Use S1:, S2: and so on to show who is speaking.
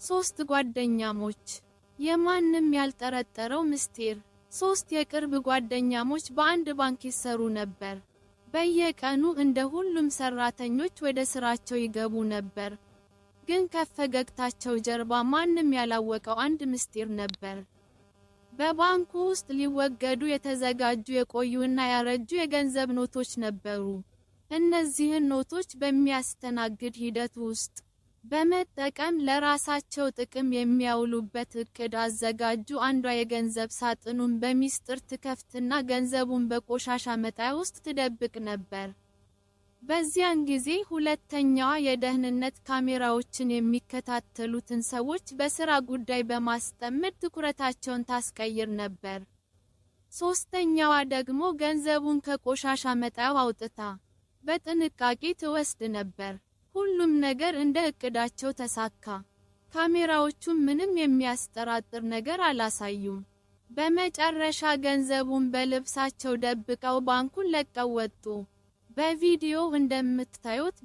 S1: ሶስት ጓደኛሞች የማንም ያልጠረጠረው ምስጢር። ሶስት የቅርብ ጓደኛሞች በአንድ ባንክ ይሰሩ ነበር። በየቀኑ እንደ ሁሉም ሰራተኞች ወደ ስራቸው ይገቡ ነበር። ግን ከፈገግታቸው ጀርባ ማንም ያላወቀው አንድ ምስጢር ነበር። በባንኩ ውስጥ ሊወገዱ የተዘጋጁ የቆዩና ያረጁ የገንዘብ ኖቶች ነበሩ። እነዚህን ኖቶች በሚያስተናግድ ሂደት ውስጥ በመጠቀም ለራሳቸው ጥቅም የሚያውሉበት እቅድ አዘጋጁ። አንዷ የገንዘብ ሳጥኑን በሚስጥር ትከፍትና ገንዘቡን በቆሻሻ መጣያ ውስጥ ትደብቅ ነበር። በዚያን ጊዜ ሁለተኛዋ የደህንነት ካሜራዎችን የሚከታተሉትን ሰዎች በስራ ጉዳይ በማስጠመድ ትኩረታቸውን ታስቀይር ነበር። ሶስተኛዋ ደግሞ ገንዘቡን ከቆሻሻ መጣያው አውጥታ በጥንቃቄ ትወስድ ነበር። ሁሉም ነገር እንደ እቅዳቸው ተሳካ። ካሜራዎቹም ምንም የሚያስጠራጥር ነገር አላሳዩም። በመጨረሻ ገንዘቡን በልብሳቸው ደብቀው ባንኩን ለቀው ወጡ። በቪዲዮው እንደምታዩት